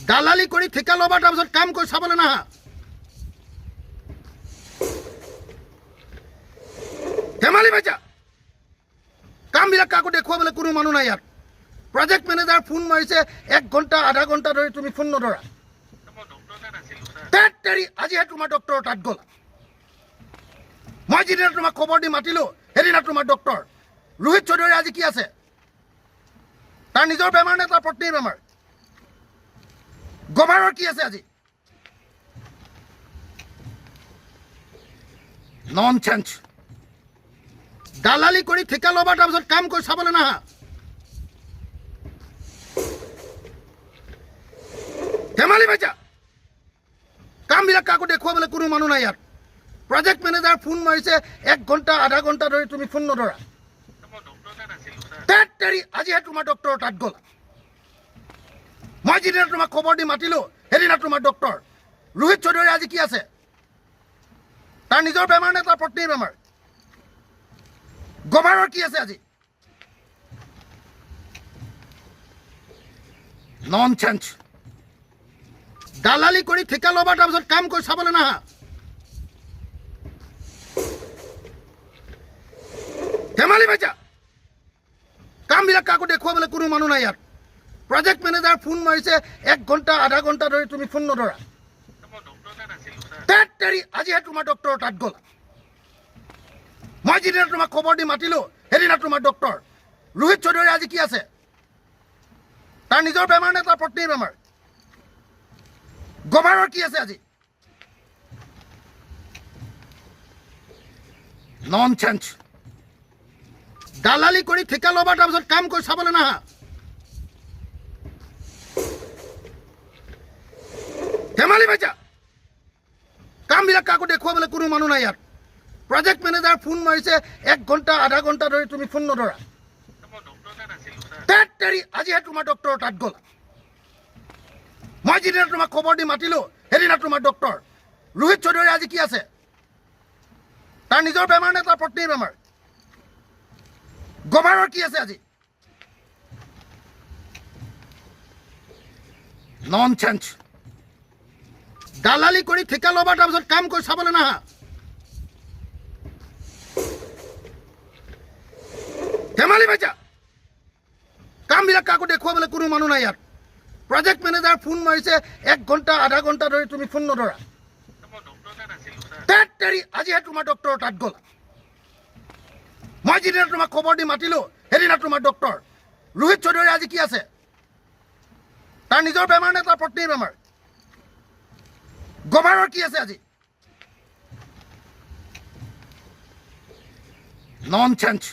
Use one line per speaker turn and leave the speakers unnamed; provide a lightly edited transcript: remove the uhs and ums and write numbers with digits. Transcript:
দালালি কৰি ঠিকা ল'বা তাৰপিছত কাম কৰি চাবলৈ নাহা ধেমালি পাইছা কামবিলাক কাকো দেখুৱাবলৈ কোনো মানুহ নাই ইয়াত প্ৰজেক্ট মেনেজাৰ ফোন মাৰিছে 1 ঘণ্টা আধা ঘণ্টা ধৰি তুমি ফোন নধৰা আজিহে তোমাৰ ডক্টৰৰ তাত গ'লা মই যিদিনা তোমাক খবৰ দি মাতিলোঁ সেইদিনা তোমাৰ ডক্টৰ ৰোহিত চৌধুৰী আজি কি আছে তাৰ নিজৰ বেমাৰ নে তাৰ পত্নীৰ বেমাৰ গভাৰৰ কি আছে আজি ননচেন্স দালালি কৰি ঠিকা ল'বা তাৰপিছত কাম কৰি চাবলৈ নাহা ধেমালি পাইছা কামবিলাক কাকো দেখুৱাবলৈ কোনো মানুহ নাই ইয়াত প্ৰজেক্ট মেনেজাৰ ফোন মাৰিছে 1 ঘণ্টা আধা ঘণ্টা ধৰি তুমি ফোন নধৰা আজিহে তোমাৰ ডক্টৰৰ তাত গ'লা মই যিদিনা তোমাক খবৰ দি মাতিলোঁ সেইদিনা তোমাৰ ডক্টৰ ৰোহিত চৌধুৰী আজি কি আছে তাৰ নিজৰ বেমাৰ নে তাৰ পত্নীৰ বেমাৰ গভাৰৰ কি আছে আজি ননচেন্স দালালি কৰি ঠিকা ল'বা তাৰপিছত কাম কৰি চাবলৈ নাহা ধেমালি পাইছা কামবিলাক কাকো দেখুৱাবলৈ কোনো মানুহ নাই ইয়াত প্ৰজেক্ট মেনেজাৰ ফোন মাৰিছে 1 ঘণ্টা আধা ঘণ্টা ধৰি তুমি ফোন নধৰা আজিহে তোমাৰ ডক্টৰৰ তাত গ'লা মই যিদিনা তোমাক খবৰ দি মাতিলোঁ সেইদিনা তোমাৰ ডক্টৰ ৰোহিত চৌধুৰী আজি কি আছে তাৰ নিজৰ বেমাৰ নে তাৰ পত্নীৰ বেমাৰ গভাৰৰ কি আছে আজি ননচেন্স দালালি কৰি ঠিকা ল'বা তাৰপিছত কাম কৰি চাবলৈ নাহা ধেমালি পাইছা কামবিলাক কাকো দেখুৱাবলৈ কোনো মানুহ নাই ইয়াত প্ৰজেক্ট মেনেজাৰ ফোন মাৰিছে 1 ঘণ্টা আধা ঘণ্টা ধৰি তুমি ফোন নধৰা আজিহে তোমাৰ ডক্টৰৰ তাত গ'লা মই যিদিনা তোমাক খবৰ দি মাতিলোঁ সেইদিনা তোমাৰ ডক্টৰ ৰোহিত চৌধুৰী আজি কি আছে তাৰ নিজৰ বেমাৰ নে তাৰ পত্নীৰ বেমাৰ গভাৰৰ কি আছে আজি ননচেন্স দালালি কৰি ঠিকা ল'বা তাৰপিছত কাম কৰি চাবলৈ নাহা ধেমালি পাইছা কামবিলাক কাকো দেখুৱাবলৈ কোনো মানুহ নাই ইয়াত প্ৰজেক্ট মেনেজাৰ ফোন মাৰিছে 1 ঘণ্টা আধা ঘণ্টা ধৰি তুমি ফোন নধৰা আজিহে তোমাৰ ডক্টৰৰ তাত গ'লা মই যিদিনা তোমাক খবৰ দি মাতিলোঁ সেইদিনা তোমাৰ ডক্টৰ ৰোহিত চৌধুৰী আজি কি আছে তাৰ নিজৰ বেমাৰ নে তাৰ পত্নীৰ বেমাৰ গভাৰৰ কি আছে আজি ননচেন্স